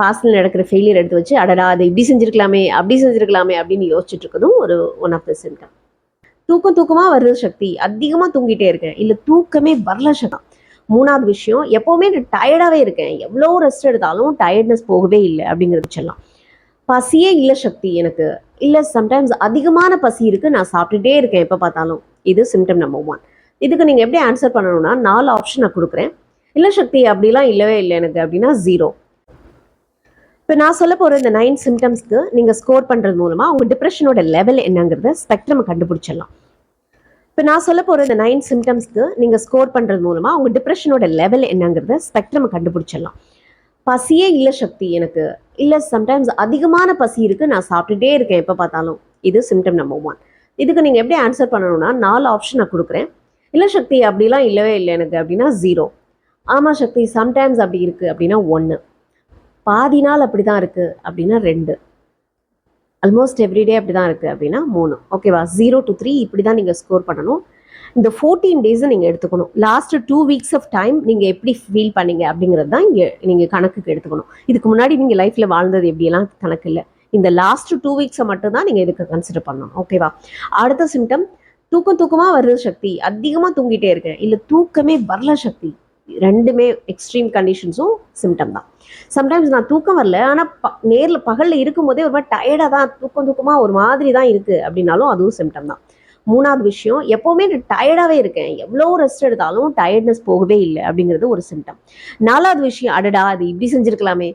பாஸ்டில் நடக்கிற ஃபெயிலியர் எடுத்து வச்சு அடடா அதை இப்படி செஞ்சுருக்கலாமே அப்படி செஞ்சுருக்கலாமே அப்படின்னு யோசிச்சுட்டு இருக்கதும் ஒரு ஒன் ஆஃப் த சிம்டம். தூக்கமாக வருது சக்தி, அதிகமாக தூங்கிட்டே இருக்கேன், இல்லை தூக்கமே வரல சக்தி. மூணாவது விஷயம், எப்போவுமே டயர்டாகவே இருக்கேன், எவ்வளோ ரெஸ்ட் எடுத்தாலும் டயர்ட்னஸ் போகவே இல்லை அப்படிங்கிறது சொல்லலாம். பசியே இல்லை சக்தி எனக்கு, இல்லை சம்டைம்ஸ் அதிகமான பசி இருக்குது, நான் சாப்பிட்டுட்டே இருக்கேன் எப்போ பார்த்தாலும். இது சிம்டம் நம்பர் 1. இதுக்கு நீங்கள் எப்படி ஆன்சர் பண்ணணும்னா 4 ஆப்ஷன் நான் கொடுக்குறேன். இல்லை சக்தி அப்படிலாம் இல்லவே இல்லை எனக்கு அப்படின்னா 0. இப்போ நான் சொல்ல போகிற இந்த 9 சிம்டம்ஸ்க்கு நீங்கள் ஸ்கோர் பண்ணுறது மூலமாக உங்கள் டிப்ரெஷனோட லெவல் என்னங்கிறத ஸ்பெக்ட்ரம் கண்டுபிடிச்சிடலாம். இப்போ நான் சொல்ல போகிற இந்த 9 சிம்டம்ஸ்க்கு நீங்கள் ஸ்கோர் பண்ணுறது மூலமாக உங்கள் டிப்ரெஷனோட லெவல் என்னங்கிறத ஸ்பெக்ட்ரம் கண்டுபிடிச்சிடலாம். பசியே இல்லை சக்தி எனக்கு, இல்லை சம்டைம்ஸ் அதிகமான பசி இருக்குது, நான் சாப்பிட்டுட்டே இருக்கேன் எப்போ பார்த்தாலும். இது சிம்டம் நம்பர் 1. இதுக்கு நீங்கள் எப்படி ஆன்சர் பண்ணணும்னா 4 ஆப்ஷன் நான் கொடுக்குறேன். இல்லை சக்தி அப்படிலாம் இல்லவே இல்லை எனக்கு அப்படின்னா 0. ஆமாம் சக்தி சம்டைம்ஸ் அப்படி இருக்குது அப்படின்னா 1. பாதி நாள் அப்படி தான் இருக்குது அப்படின்னா 2. ஆல்மோஸ்ட் எவ்ரிடே அப்படி தான் இருக்குது அப்படின்னா 3. ஓகேவா? 0 to 3 இப்படி தான் நீங்கள் ஸ்கோர் பண்ணணும். இந்த 14 டேஸை நீங்கள் எடுத்துக்கணும். லாஸ்ட் 2 வீக்ஸ் ஆஃப் டைம் நீங்கள் எப்படி ஃபீல் பண்ணீங்க அப்படிங்கிறது தான் இங்கே நீங்கள் கணக்குக்கு எடுத்துக்கணும். இதுக்கு முன்னாடி நீங்கள் லைஃப்பில் வாழ்ந்தது எப்படியெல்லாம் கணக்கு இல்லை. இந்த லாஸ்ட் 2 வீக்ஸை மட்டும் தான் நீங்கள் இதுக்கு கன்சிடர் பண்ணணும். ஓகேவா? அடுத்த சிம்டம், தூக்கமாக வருது சக்தி, அதிகமாக தூங்கிட்டே இருக்கேன், இல்லை தூக்கமே வரல சக்தி. ரெண்டுமே எக்ஸ்ட்ரீம் கண்டிஷன்ஸும் சிம்டம் தான். சம்டைம்ஸ் நான் தூக்கம் வரல, ஆனால் நேரில் பகலில் இருக்கும்போதே ஒரு மாதிரி டயர்டாக தான், தூக்கமாக ஒரு மாதிரி தான் இருக்குது அப்படின்னாலும் அதுவும் சிம்டம் தான். மூணாவது விஷயம், எப்போவுமே டயர்டாகவே இருக்கேன், எவ்வளோ ரெஸ்ட் எடுத்தாலும் டயர்ட்னஸ் போகவே இல்லை அப்படிங்கிறது ஒரு சிம்டம். 4வது விஷயம், அடடா அது இப்படி செஞ்சுருக்கலாமே,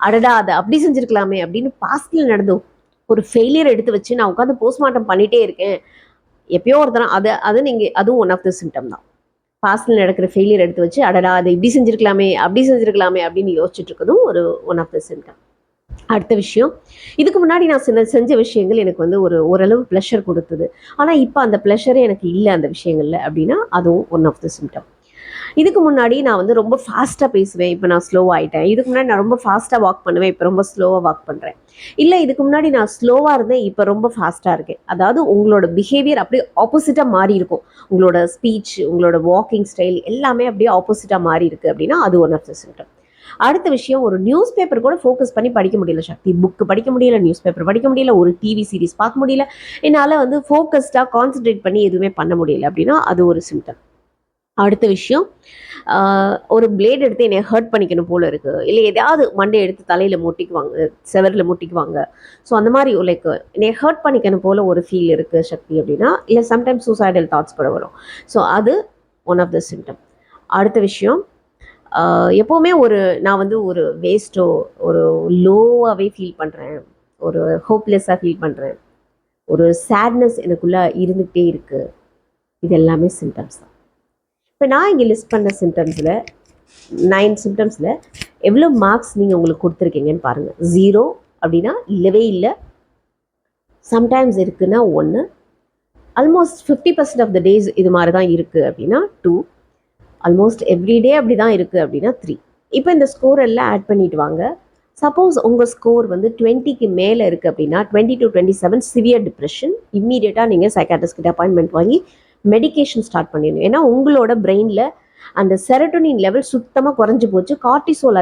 அடடா அதை அப்படி செஞ்சுருக்கலாமே அப்படின்னு பாஸ்டில் நடந்து ஒரு ஃபெயிலியர் எடுத்து வச்சு நான் உட்காந்து போஸ்ட்மார்ட்டம் பண்ணிகிட்டே இருக்கேன் எப்பயோ ஒருத்தரம், அது நீங்கள் அதுவும் ஒன் ஆஃப் த சிம்டம் தான். பாஸ்டில் நடக்கிற ஃபெயிலியர் எடுத்து வச்சு அடடா அதை இப்படி செஞ்சுருக்கலாமே அப்படி செஞ்சுருக்கலாமே அப்படின்னு யோசிச்சுட்டு இருக்கதும் ஒரு ஒன் ஆஃப் த சிம்டம். அடுத்த விஷயம், இதுக்கு முன்னாடி நான் செஞ்ச விஷயங்கள் எனக்கு வந்து ஓரளவு ப்ளஷர் கொடுத்தது, ஆனால் இப்போ அந்த ப்ளஷரே எனக்கு இல்லை அந்த விஷயங்களில் அப்படின்னா அதுவும் ஒன் ஆஃப் த சிம்டம். இதுக்கு முன்னாடி நான் வந்து ரொம்ப ஃபாஸ்ட்டாக பேசுவேன், இப்போ நான் ஸ்லோவாக ஆகிட்டேன். இதுக்கு முன்னாடி நான் ரொம்ப ஃபாஸ்ட்டாக வாக் பண்ணுவேன், இப்போ ரொம்ப ஸ்லோவாக வாக் பண்ணுறேன். இல்லை இதுக்கு முன்னாடி நான் ஸ்லோவாக இருந்தேன், இப்போ ரொம்ப ஃபாஸ்ட்டாக இருக்கேன். அதாவது உங்களோட பிஹேவியர் அப்படியே ஆப்போசிட்டாக மாறி இருக்கும். உங்களோட ஸ்பீச், உங்களோட வாக்கிங் ஸ்டைல் எல்லாமே அப்படியே ஆப்போசிட்டாக மாறி இருக்குது அப்படின்னா அது ஒன் ஆஃப் த சிம்டம். அடுத்த விஷயம், ஒரு நியூஸ் பேப்பர் கூட ஃபோக்கஸ் பண்ணி படிக்க முடியல சக்தி, புக்கு படிக்க முடியல, நியூஸ் பேப்பர் படிக்க முடியல, ஒரு டிவி சீரிஸ் பார்க்க முடியல, என்னால் வந்து ஃபோக்கஸ்டாக கான்சன்ட்ரேட் பண்ணி எதுவுமே பண்ண முடியல அப்படின்னா அது ஒரு சிம்டம். அடுத்த விஷயம், ஒரு பிளேட் எடுத்து என்னை ஹர்ட் பண்ணிக்கணும் போல இருக்குது, இல்லை எதாவது மண்டை எடுத்து தலையில் முட்டிக்குவாங்க, செவரில் முட்டிக்குவாங்க. ஸோ அந்த மாதிரி லைக் என்னை ஹர்ட் பண்ணிக்கணும் போல் ஒரு ஃபீல் இருக்குது சக்தி அப்படின்னா, இல்லை சம்டைம்ஸ் சூசைடல் தாட்ஸ் கூட வரும். ஸோ அது ஒன் ஆஃப் த சிம்டம். அடுத்த விஷயம், எப்போவுமே நான் வந்து ஒரு வேஸ்ட்டோ ஒரு லோவாகவே ஃபீல் பண்ணுறேன், ஒரு ஹோப்லெஸ்ஸாக ஃபீல் பண்ணுறேன், ஒரு சேட்னஸ் எனக்குள்ளே இருந்துகிட்டே இருக்குது. இது எல்லாமே சிம்டம்ஸ் தான். இப்போ நான் இங்கே லிஸ்ட் பண்ண சிம்டம்ஸில் 9 சிம்டம்ஸில் எவ்வளோ மார்க்ஸ் நீங்கள் உங்களுக்கு கொடுத்துருக்கீங்கன்னு பாருங்கள். 0 அப்படின்னா இல்லவே இல்லை, சம்டைம்ஸ் இருக்குன்னா 1, ஆல்மோஸ்ட் 50% ஆஃப் த டேஸ் இது மாதிரி தான் இருக்குது அப்படின்னா 2, ஆல்மோஸ்ட் எவ்ரிடே அப்படி தான் இருக்குது அப்படின்னா 3. இப்போ இந்த ஸ்கோர் எல்லாம் ஆட் பண்ணிட்டு வாங்க. சப்போஸ் உங்கள் ஸ்கோர் வந்து 20க்கு மேலே இருக்குது அப்படின்னா 20 to 27 சிவியர் டிப்ரெஷன், இம்மீடியட்டாக நீங்கள் சைக்காட்ரிஸ்ட் கிட்ட அப்பாயின்மெண்ட் வாங்கி மெடிக்கேஷன் ஸ்டார்ட் பண்ணிடணும். ஏன்னா உங்களோட பிரெயினில் அந்த செரட்டோனின் லெவல் சுத்தமாக குறைஞ்சி போச்சு, கார்டிசோல்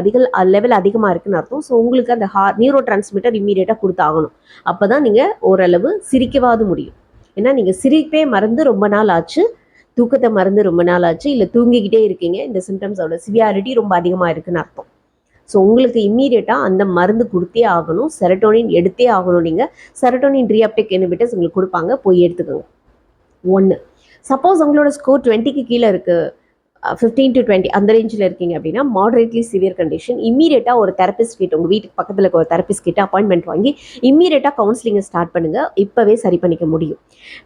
லெவல் அதிகமாக இருக்குன்னு அர்த்தம். ஸோ உங்களுக்கு அந்த நியூரோ டிரான்ஸ்மிட்டர் இம்மீடியட்டாக கொடுத்தாகணும். அப்போ தான் நீங்கள் ஓரளவு சிரிக்கவாது முடியும். ஏன்னா நீங்கள் சிரிப்பே மறந்து ரொம்ப நாள் ஆச்சு, தூக்கத்தை மறந்து ரொம்ப நாள் ஆச்சு, இல்லை தூங்கிக்கிட்டே இருக்கீங்க, இந்த சிம்டம்ஸோட சிவியாரிட்டி ரொம்ப அதிகமாக இருக்குன்னு அர்த்தம். ஸோ உங்களுக்கு இம்மீடியட்டாக அந்த மருந்து கொடுத்தே ஆகணும், செரட்டோனின் எடுத்தே ஆகணும். நீங்கள் செரட்டோனின் ரீஅப்டேக் இன்ஹிபிட்டர்ஸ் உங்களுக்கு கொடுப்பாங்க, போய் எடுத்துக்கோங்க. 1. சப்போஸ் உங்களோட ஸ்கோர் 20க்கு கீழே இருக்குது, 15 to 20 அந்த ரேஞ்சில் இருக்கீங்க அப்படின்னா மாடரேட்லி சிவியர் கண்டிஷன், இம்மீடியட்டாக ஒரு தெரபிஸ்ட் கிட்ட, உங்கள் வீட்டுக்கு பக்கத்தில் இருக்க ஒரு தெரபிஸ்ட் கிட்ட அப்பாயின்மெண்ட் வாங்கி இம்மீடியட்டாக கவுன்சிலிங்கை ஸ்டார்ட் பண்ணுங்கள். இப்போவே சரி பண்ணிக்க முடியும்.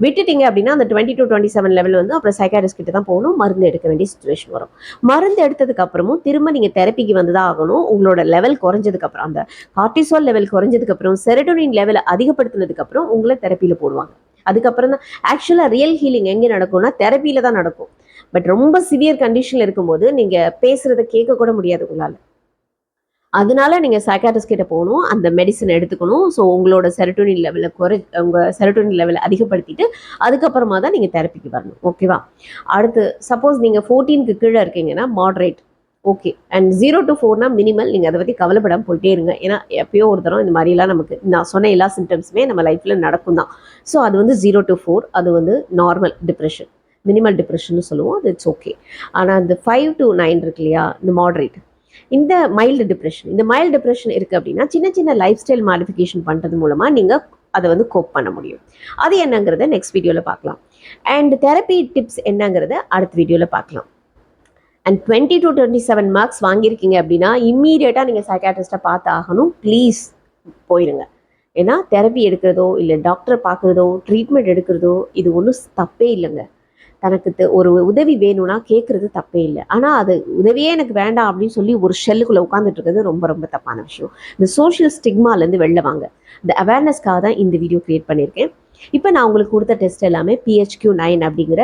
விட்டுட்டீங்க அப்படின்னா அந்த 20 to 27 லெவல் வந்து அப்புறம் சைக்காட்ரிஸ்ட் கிட்ட தான் போகணும், மருந்து எடுக்க வேண்டிய சுச்சுவேஷன் வரும். மருந்து எடுத்ததுக்கு அப்புறமும் திரும்ப நீங்கள் தெரப்பிக்கு வந்து தான் ஆகணும். உங்களோட லெவல் குறைஞ்சதுக்கப்புறம், அந்த கார்டிசோல் லெவல் குறைஞ்சதுக்கப்புறம், செரட்டோனின் லெவலை அதிகப்படுத்தினதுக்கப்புறம் உங்களை தெரப்பியில் போடுவாங்க. அதுக்கப்புறம் தான் ஆக்சுவலாக ரியல் ஹீலிங் எங்கே நடக்கும்னா தெரப்பியில் தான் நடக்கும். பட் ரொம்ப சிவியர் கண்டிஷனில் இருக்கும்போது நீங்கள் பேசுகிறத கேட்க கூட முடியாது உங்களால். அதனால நீங்கள் சைக்காட்ரிஸ்ட் கிட்ட போகணும், அந்த மெடிசன் எடுத்துக்கணும். ஸோ உங்களோட செரட்டோனின் லெவலை உங்கள் செரட்டோனின் லெவலை அதிகப்படுத்திட்டு அதுக்கப்புறமா தான் நீங்கள் தெரப்பிக்கு வரணும். ஓகேவா? அடுத்து சப்போஸ் நீங்கள் 14க்கு கீழே இருக்கீங்கன்னா மாடரேட், ஓகே. அண்ட் 0 to 4னா மினிமல். நீங்கள் அதை பற்றி கவலைப்படாமல் போயிட்டே இருங்க. ஏன்னா எப்பயோ ஒரு தரம் இந்த மாதிரிலாம் நமக்கு நான் சொன்ன எல்லா சிம்டம்ஸுமே நம்ம லைஃப்பில் நடக்கும் தான். ஸோ அது வந்து 0 to 4 அது வந்து நார்மல் டிப்ரெஷன், மினிமல் டிப்ரெஷன் சொல்லுவோம். அது இட்ஸ் ஓகே. ஆனால் இந்த 5 to 9 இருக்கு இல்லையா, இந்த மாடரேட், இந்த மைல்டு டிப்ரெஷன், இந்த மைல்டு டிப்ரெஷன் இருக்குது அப்படின்னா சின்ன சின்ன லைஃப் ஸ்டைல் மாடிஃபிகேஷன் பண்ணுறது மூலமாக நீங்கள் அதை வந்து கோப் பண்ண முடியும். அது என்னங்கிறத நெக்ஸ்ட் வீடியோவில் பார்க்கலாம். அண்ட் தெரப்பி டிப்ஸ் என்னங்கிறத அடுத்த வீடியோவில் பார்க்கலாம். அண்ட் 20 to 27 மார்க்ஸ் வாங்கியிருக்கீங்க அப்படின்னா இம்மீடியட்டாக நீங்கள் சைக்காட்ரிஸ்ட்டை பார்த்து ஆகணும். ப்ளீஸ் போயிடுங்க. ஏன்னா தெரப்பி எடுக்கிறதோ இல்லை டாக்டரை பார்க்குறதோ ட்ரீட்மெண்ட் எடுக்கிறதோ இது ஒன்றும் தப்பே இல்லைங்க. தனக்கு ஒரு உதவி வேணும்னா கேட்குறது தப்பே இல்லை. ஆனால் அது உதவியே எனக்கு வேண்டாம் அப்படின்னு சொல்லி ஒரு ஷெல்லுக்குள்ளே உட்காந்துட்டு இருக்கிறது ரொம்ப ரொம்ப தப்பான விஷயம். இந்த சோஷியல் ஸ்டிக்மாலேருந்து வெளில வாங்க. இந்த அவேர்னஸ்க்காக தான் இந்த வீடியோ க்ரியேட் பண்ணியிருக்கேன். இப்போ நான் உங்களுக்கு கொடுத்த டெஸ்ட் எல்லாமே PHQ-9 அப்படிங்கிற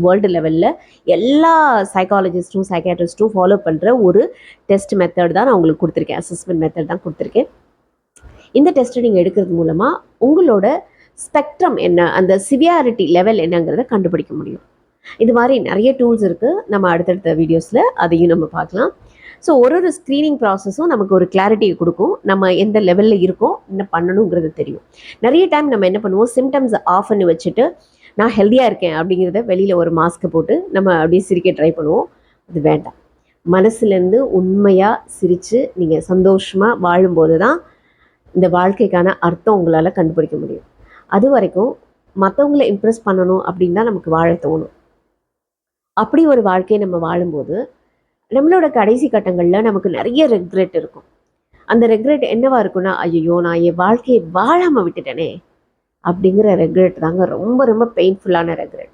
வேர்ல்டு லெவலில் எல்லா சைக்காலஜிஸ்ட்டும் சைக்காட்ரிஸ்ட்டும் ஃபாலோ பண்ணுற ஒரு டெஸ்ட் மெத்தட் தான் நான் உங்களுக்கு கொடுத்துருக்கேன். அசஸ்மெண்ட் மெத்தட் தான் கொடுத்துருக்கேன். இந்த டெஸ்ட்டை நீங்கள் எடுக்கிறது மூலமாக உங்களோட ஸ்பெக்ட்ரம் என்ன, அந்த சிவியாரிட்டி லெவல் என்னங்கிறத கண்டுபிடிக்க முடியும். இது மாதிரி நிறைய டூல்ஸ் இருக்குது. நம்ம அடுத்தடுத்த வீடியோஸில் அதையும் நம்ம பார்க்கலாம். ஸோ ஒரு ஸ்க்ரீனிங் ப்ராசஸும் நமக்கு ஒரு கிளாரிட்டியை கொடுக்கும். நம்ம எந்த லெவலில் இருக்கோம், என்ன பண்ணணுங்கிறது தெரியும். நிறைய டைம் நம்ம என்ன பண்ணுவோம், சிம்டம்ஸை ஆஃப் பண்ணி வச்சுட்டு நான் ஹெல்த்தியாக இருக்கேன் அப்படிங்கிறத வெளியில் ஒரு மாஸ்க்கை போட்டு நம்ம அப்படியே சிரிக்க ட்ரை பண்ணுவோம். அது வேண்டாம். மனசுலேருந்து உண்மையாக சிரித்து நீங்கள் சந்தோஷமாக வாழும்போது தான் இந்த வாழ்க்கைக்கான அர்த்தம் உங்களால் கண்டுபிடிக்க முடியும். அது வரைக்கும் மற்றவங்களை இம்ப்ரெஸ் பண்ணணும் அப்படின்னு தான் நமக்கு வாழ தோணும். அப்படி ஒரு வாழ்க்கையை நம்ம வாழும்போது நம்மளோட கடைசி கட்டங்களில் நமக்கு நிறைய ரெக்ரெட் இருக்கும். அந்த ரெக்ரெட் என்னவா இருக்குன்னா, ஐயோ நான் என் வாழ்க்கையை வாழாமல் விட்டுட்டேனே அப்படிங்கிற ரெக்ரெட் தாங்க ரொம்ப ரொம்ப பெயின்ஃபுல்லான ரெக்ரெட்.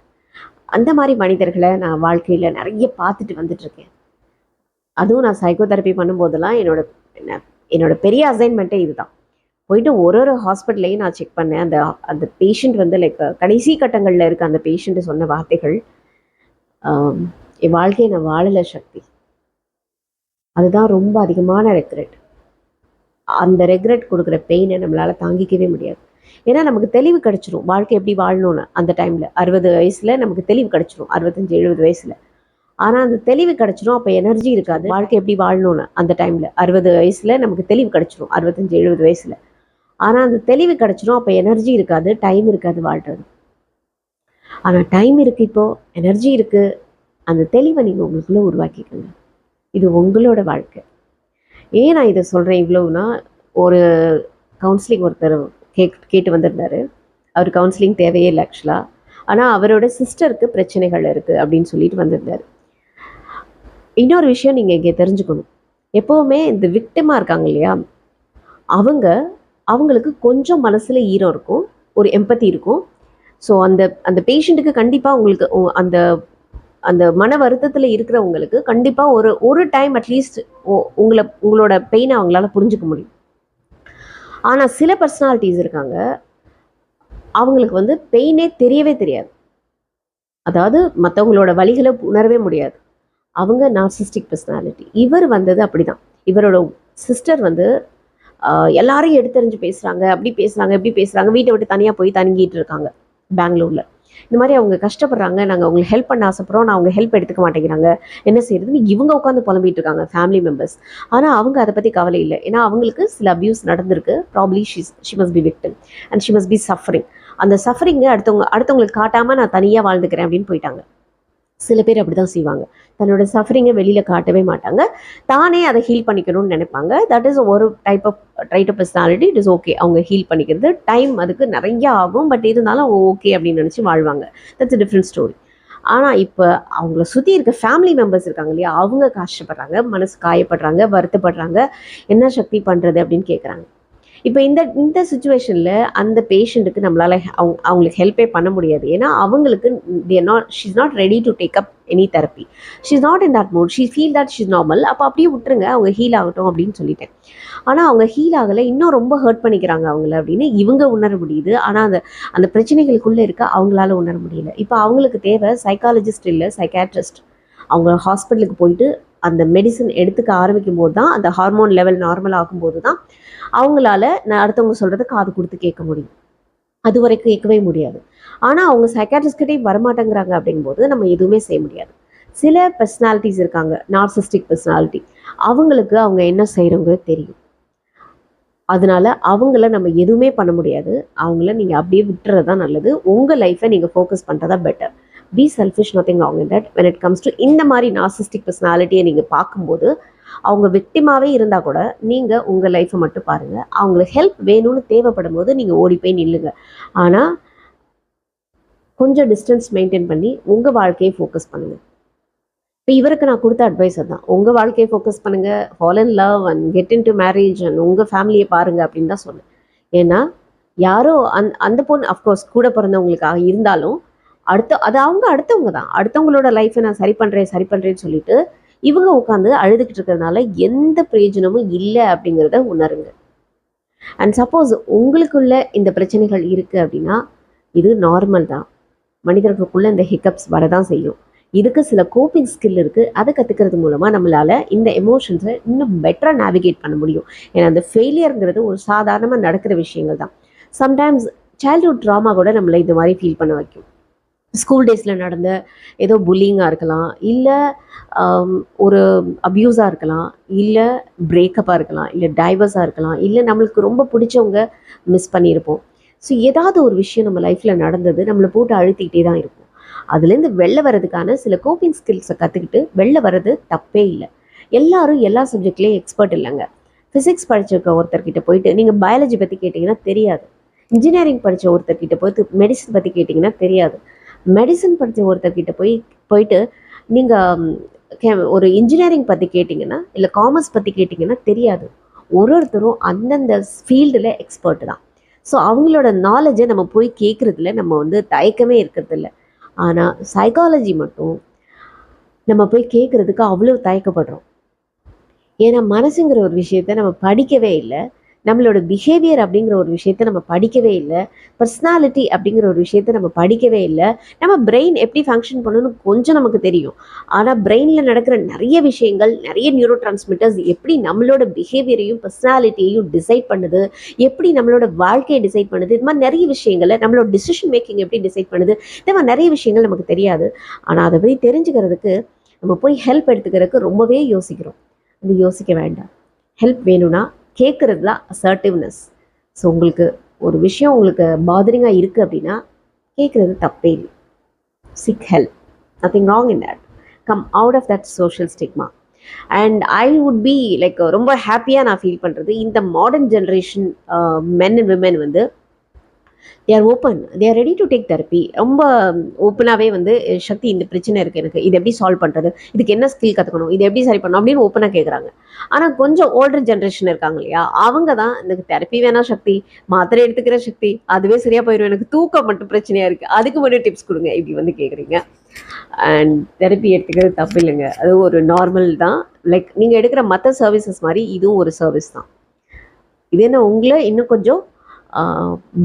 அந்த மாதிரி மனிதர்களை நான் வாழ்க்கையில் நிறைய பார்த்துட்டு வந்துட்டுருக்கேன். அதுவும் நான் சைக்கோ தெரப்பி பண்ணும்போதெல்லாம் என்னோட பெரிய அசைன்மெண்ட்டே இதுதான். போயிட்டு ஒரு ஹாஸ்பிட்டல்லையும் நான் செக் பண்ணேன். அந்த பேஷண்ட் வந்து கடைசி கட்டங்களில் இருக்க அந்த பேஷண்ட்டு சொன்ன வார்த்தைகள், என் வாழ்க்கையை நான் வாழலை சக்தி. அதுதான் ரொம்ப அதிகமான ரெக்ரெட். அந்த ரெக்ரெட் கொடுக்குற பெயினை நம்மளால் தாங்கிக்கவே முடியாது. ஏன்னா நமக்கு தெளிவு கிடச்சிரும் வாழ்க்கை எப்படி வாழணும்னு. அந்த டைமில் 60 வயசில் நமக்கு தெளிவு கிடச்சிரும், 65-70 வயசில். ஆனால் அந்த தெளிவு கிடச்சிரும், அப்போ எனர்ஜி இருக்காது. வாழ்க்கை எப்படி வாழணும்னு அந்த டைமில் 60 வயசில் நமக்கு தெளிவு கிடச்சிரும், 65-70 வயசில். ஆனால் அந்த தெளிவு கிடச்சிரும், அப்போ எனர்ஜி இருக்காது, டைம் இருக்காது வாழ்கிறது. ஆனால் டைம் இருக்குது, இப்போது எனர்ஜி இருக்குது. அந்த தெளிவை நீங்கள் உங்களுக்குள்ளே உருவாக்கிக்கோங்க. இது உங்களோட வாழ்க்கை. ஏன் நான் இதை சொல்கிறேன் இவ்வளவுனா, ஒரு கவுன்சிலிங் ஒருத்தர் கேட்டு வந்திருந்தார். அவர் கவுன்சிலிங் தேவையே இல்லை ஆக்சுவலாக. ஆனால் அவரோட சிஸ்டருக்கு பிரச்சனைகள் இருக்குது அப்படின்னு சொல்லிட்டு வந்திருந்தார். இன்னொரு விஷயம் நீங்கள் இங்கே தெரிஞ்சுக்கணும். எப்போவுமே இந்த விக்டிமாக இருக்காங்க இல்லையா, அவங்களுக்கு கொஞ்சம் மனசில் ஈரம் இருக்கும், ஒரு எம்பத்தி இருக்கும். ஸோ அந்த பேஷண்ட்டுக்கு கண்டிப்பாக உங்களுக்கு அந்த மன வருத்தத்தில் இருக்கிறவங்களுக்கு கண்டிப்பாக ஒரு டைம் அட்லீஸ்ட் உங்களோட பெயினை அவங்களால புரிஞ்சுக்க முடியும். ஆனால் சில பர்சனாலிட்டிஸ் இருக்காங்க, அவங்களுக்கு வந்து பெயினே தெரியவே தெரியாது. அதாவது மற்றவங்களோட வலிகளை உணரவே முடியாது. அவங்க நார்சிஸ்டிக் பர்சனாலிட்டி. இவர் வந்தது அப்படி தான். இவரோட சிஸ்டர் வந்து எல்லாரையும் எடுத்தறிஞ்சு பேசுகிறாங்க, அப்படி பேசுகிறாங்க, இப்படி பேசுகிறாங்க. வீட்டை விட்டு தனியாக போய் தங்கிட்டு இருக்காங்க பெங்களூரில். இந்த மாதிரி அவங்க கஷ்டப்படுறாங்க, நாங்கள் அவங்களுக்கு ஹெல்ப் பண்ண ஆசைப்படுறோம், நான் அவங்க ஹெல்ப் எடுத்துக்க மாட்டேங்கிறாங்க, என்ன செய்யறதுன்னு இவங்க உட்காந்து புலம்பிட்டு இருக்காங்க, ஃபேமிலி மெம்பர்ஸ். ஆனால் அவங்க அதை பற்றி கவலை இல்லை. ஏன்னா அவங்களுக்கு சில அபியூஸ் நடந்திருக்கு. Probably she must be victim and she must be suffering. அந்த சஃபரிங்கை அடுத்தவங்களுக்கு காட்டாமல் நான் தனியாக வாழ்ந்துக்கிறேன் அப்படின்னு போயிட்டாங்க. சில பேர் அப்படி தான் செய்வாங்க. தன்னோட சஃபரிங்கை வெளியில் காட்டவே மாட்டாங்க, தானே அதை ஹீல் பண்ணிக்கணும்னு நினைப்பாங்க. தட் இஸ் ஒரு type of personality. It is okay. அவங்க ஹீல் பண்ணிக்கிறது டைம் அதுக்கு நிறைய ஆகும், பட் இருந்தாலும் அவங்க ஓகே அப்படின்னு நினச்சி வாழ்வாங்க. That's a different story. ஆனால் இப்போ அவங்கள சுற்றி இருக்க ஃபேமிலி மெம்பர்ஸ் இருக்காங்க இல்லையா, அவங்க கஷ்டப்படுறாங்க, மனசு காயப்படுறாங்க, வருத்தப்படுறாங்க, என்ன சக்தி பண்ணுறது அப்படின்னு கேட்குறாங்க. இப்போ இந்த சுச்சுவேஷனில் அந்த பேஷண்ட்டுக்கு நம்மளால் அவங்களுக்கு ஹெல்ப்பே பண்ண முடியாது. ஏன்னா அவங்களுக்கு she's not ready to take up any therapy. She's not in that mood. She feel that she's normal. அப்போ அப்படியே விட்டுருங்க, அவங்க ஹீல் ஆகட்டும் அப்படின்னு சொல்லிட்டேன். ஆனால் அவங்க ஹீல் ஆகலை, இன்னும் ரொம்ப ஹர்ட் பண்ணிக்கிறாங்க அவங்கள அப்படின்னு இவங்க உணர முடியுது. ஆனால் அந்த பிரச்சனைகளுக்குள்ளே இருக்க அவங்களால உணர முடியல. இப்போ அவங்களுக்கு தேவை சைக்காலஜிஸ்ட் இல்லை சைக்காட்ரிஸ்ட். அவங்க ஹாஸ்பிட்டலுக்கு போயிட்டு அந்த மெடிசன் எடுத்துக்க ஆரம்பிக்கும் போது தான், அந்த ஹார்மோன் லெவல் நார்மல் ஆகும்போது தான் அவங்களால அடுத்தவங்க சொல்கிறத காது கொடுத்து கேட்க முடியும். அது வரைக்கும் கேட்கவே முடியாது. ஆனால் அவங்க சைக்காட்ரிஸ்ட்கிட்டே வரமாட்டேங்கிறாங்க அப்படிங்கும்போது நம்ம எதுவுமே செய்ய முடியாது. சில பர்சனாலிட்டிஸ் இருக்காங்க, நார்சிஸ்டிக் பர்சனாலிட்டி. அவங்களுக்கு அவங்க என்ன செய்கிறவங்க தெரியும். அதனால அவங்கள நம்ம எதுவுமே பண்ண முடியாது. அவங்கள நீங்கள் அப்படியே விட்டுறது தான் நல்லது. உங்கள் லைஃப்பை நீங்கள் ஃபோக்கஸ் பண்ணுறதா better. Be selfish, nothing wrong in that. When it comes to இந்த மாதிரி நார்சிஸ்டிக் பர்சனாலிட்டியை நீங்கள் பார்க்கும்போது அவங்க விக்டிமாவே இருந்தால் கூட நீங்கள் உங்கள் லைஃப்பை மட்டும் பாருங்கள். அவங்களுக்கு ஹெல்ப் வேணும்னு தேவைப்படும் போது நீங்கள் ஓடி போய் நில்லுங்க. ஆனால் கொஞ்சம் டிஸ்டன்ஸ் மெயின்டைன் பண்ணி உங்கள் வாழ்க்கையை ஃபோக்கஸ் பண்ணுங்கள். இப்போ இவருக்கு நான் கொடுத்த அட்வைஸ் தான், உங்கள் வாழ்க்கையை ஃபோக்கஸ் பண்ணுங்கள், fall in love and get in to marriage and உங்கள் ஃபேமிலியை பாருங்கள் அப்படின்னு தான் சொன்னேன். ஏன்னா யாரோ அந்த பொண்ணு அஃப்கோர்ஸ் கூட பிறந்தவங்களுக்காக இருந்தாலும் அது அவங்க அடுத்தவங்க தான். அடுத்தவங்களோட லைஃப்பை நான் சரி பண்ணுறேன்னு சொல்லிட்டு இவங்க உட்காந்து அழுதுகிட்டு இருக்கிறதுனால எந்த பிரயோஜனமும் இல்லை அப்படிங்கிறத உணருங்க. அண்ட் சப்போஸ் உங்களுக்குள்ள இந்த பிரச்சனைகள் இருக்குது அப்படின்னா இது நார்மல் தான். மனிதர்களுக்குள்ள இந்த ஹிக்கப்ஸ் வரதான் செய்யும். இதுக்கு சில கோப்பிங் ஸ்கில் இருக்குது. அதை கற்றுக்கிறது மூலமாக நம்மளால் இந்த எமோஷன்ஸை இன்னும் பெட்டராக நேவிகேட் பண்ண முடியும். ஏன்னா அந்த ஃபெயிலியருங்கிறது ஒரு சாதாரணமாக நடக்கிற விஷயங்கள் தான். சம்டைம்ஸ் சைல்ட்ஹுட் ட்ராமா கூட நம்மளை இந்த மாதிரி ஃபீல் பண்ண வைக்கும். ஸ்கூல் டேஸில் நடந்த ஏதோ புல்லிங்காக இருக்கலாம், இல்லை ஒரு அப்யூஸாக இருக்கலாம், இல்லை பிரேக்கப்பாக இருக்கலாம், இல்லை டைவர்ஸாக இருக்கலாம், இல்லை நம்மளுக்கு ரொம்ப பிடிச்சவங்க மிஸ் பண்ணியிருப்போம். ஸோ ஏதாவது ஒரு விஷயம் நம்ம லைஃப்பில் நடந்தது நம்மளை போட்டு அழுத்திக்கிட்டே தான் இருக்கும். அதுலேருந்து வெளில வர்றதுக்கான சில கோப்பிங் ஸ்கில்ஸை கற்றுக்கிட்டு வெளில வர்றது தப்பே இல்லை. எல்லாரும் எல்லா சப்ஜெக்ட்லேயும் எக்ஸ்பர்ட் இல்லைங்க. ஃபிசிக்ஸ் படிச்சிருக்க ஒருத்தர்கிட்ட போயிட்டு நீங்கள் பயாலஜி பற்றி கேட்டிங்கன்னா தெரியாது. இன்ஜினியரிங் படித்த ஒருத்தர்கிட்ட போயிட்டு மெடிசன் பற்றி கேட்டிங்கன்னா தெரியாது. மெடிசன் படித்த ஒருத்தர்கிட்ட போயிட்டு நீங்கள் ஒரு இன்ஜினியரிங் பற்றி கேட்டிங்கன்னா இல்லை காமர்ஸ் பற்றி கேட்டிங்கன்னா தெரியாது. ஒருத்தரும் அந்தந்த ஃபீல்டில் எக்ஸ்பர்ட் தான். ஸோ அவங்களோட நாலேஜை நம்ம போய் கேட்குறதுல நம்ம தயக்கமே இருக்கிறது இல்லை. ஆனால் சைக்காலஜி மட்டும் நம்ம போய் கேட்குறதுக்கு அவ்வளோ தயக்கப்படுறோம். ஏன்னா மனசுங்கிற ஒரு விஷயத்த நம்ம படிக்கவே இல்லை, நம்மளோட பிஹேவியர் அப்படிங்கிற ஒரு விஷயத்த நம்ம படிக்கவே இல்லை, பர்சனாலிட்டி அப்படிங்கிற ஒரு விஷயத்த நம்ம படிக்கவே இல்லை. நம்ம பிரெயின் எப்படி ஃபங்க்ஷன் பண்ணணும்னு கொஞ்சம் நமக்கு தெரியும். ஆனால் பிரெயினில் நடக்கிற நிறைய விஷயங்கள், நிறைய நியூரோ டிரான்ஸ்மிட்டர்ஸ் எப்படி நம்மளோட பிஹேவியரையும் பர்சனாலிட்டியையும் டிசைட் பண்ணுது, எப்படி நம்மளோட வாழ்க்கையை டிசைட் பண்ணுது, இது மாதிரி நிறைய விஷயங்களை, நம்மளோட டிசிஷன் மேக்கிங் எப்படி டிசைட் பண்ணுது, இந்த மாதிரி நிறைய விஷயங்கள் நமக்கு தெரியாது. ஆனால் அதை பற்றி தெரிஞ்சுக்கிறதுக்கு நம்ம போய் ஹெல்ப் எடுத்துக்கிறதுக்கு ரொம்பவே யோசிக்கிறோம். அது யோசிக்க வேண்டாம். ஹெல்ப் வேணும்னா கேட்குறது தான் அசர்ட்டிவ்னஸ். ஸோ உங்களுக்கு ஒரு விஷயம் உங்களுக்கு பாதரிங்காக இருக்குது அப்படின்னா கேட்குறது தப்பே இல்லை. Seek help, nothing wrong in that. Come out of that social stigma. And I would be like ரொம்ப ஹாப்பியாக நான் ஃபீல் பண்ணுறது, இந்த modern generation men and women they are open, they are ready to take therapy. ரொம்ப ஓப்பனாகவே சக்தி இந்த பிரச்சனை இருக்குது, எனக்கு இது எப்படி சால்வ் பண்ணுறது, இதுக்கு என்ன ஸ்கில் கற்றுக்கணும், இது எப்படி சரி பண்ணணும் அப்படின்னு ஓப்பனாக கேட்குறாங்க. ஆனால் கொஞ்சம் ஓல்டர் ஜென்ரேஷன் இருக்காங்க இல்லையா, அவங்க தான் எனக்கு தெரப்பி வேணாம் சக்தி, மாத்திரை எடுத்துக்கிற சக்தி, அதுவே சரியாக போயிடும், எனக்கு தூக்கம் மட்டும் பிரச்சனையாக இருக்குது, அதுக்கு மட்டும் டிப்ஸ் கொடுங்க இப்படி கேட்குறீங்க. அண்ட் தெரப்பி எடுத்துக்கிறது தப்பு இல்லைங்க, அது ஒரு நார்மல் தான். லைக் நீங்கள் எடுக்கிற மற்ற சர்வீசஸ் மாதிரி இதுவும் ஒரு சர்வீஸ் தான். இது என்ன உங்களை இன்னும் கொஞ்சம்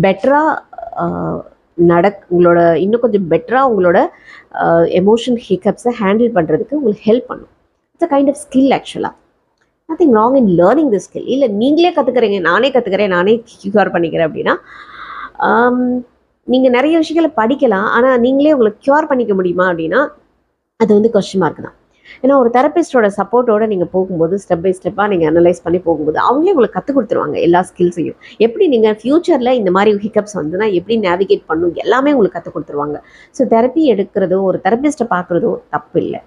பெட்டராக உங்களோட இன்னும் கொஞ்சம் பெட்டராக உங்களோட எமோஷன் ஹிக்கப்ஸை ஹேண்டில் பண்ணுறதுக்கு உங்களுக்கு ஹெல்ப் பண்ணும். It's a kind of skill ஆக்சுவலாக. Nothing wrong in learning the skill. இல்லை நீங்களே கற்றுக்குறீங்க, நானே கற்றுக்கிறேன், நானே க்யூர் பண்ணிக்கிறேன் அப்படின்னா நீங்கள் நிறைய விஷயங்களை படிக்கலாம், ஆனால் நீங்களே உங்களை க்யூர் பண்ணிக்க முடியுமா அப்படின்னா அது கொஸ்டின் மார்க் தான். ஏன்னா ஒரு தெரபிஸ்டோட சப்போர்ட்டோட நீங்கள் போகும்போது ஸ்டெப் பை ஸ்டெப்பாக நீங்கள் அனலைஸ் பண்ணி போகும்போது அவங்களே உங்களுக்கு கற்றுக் கொடுத்துருவாங்க எல்லா ஸ்கில்ஸையும். எப்படி நீங்கள் ஃப்யூச்சரில் இந்த மாதிரி ஹிக்கப்ஸ் எப்படி நேவிகேட் பண்ணணும் எல்லாமே உங்களுக்கு கற்றுக் கொடுத்துருவாங்க. ஸோ தெரப்பி எடுக்கிறதோ ஒரு தெரபிஸ்ட்டை பார்க்குறதோ தப்பு இல்லை.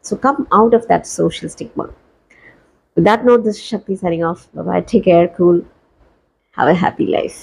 So come out of that social stigma. With that note, this is Shakti signing off. Bye-bye. Take care. Cool. Have a happy life.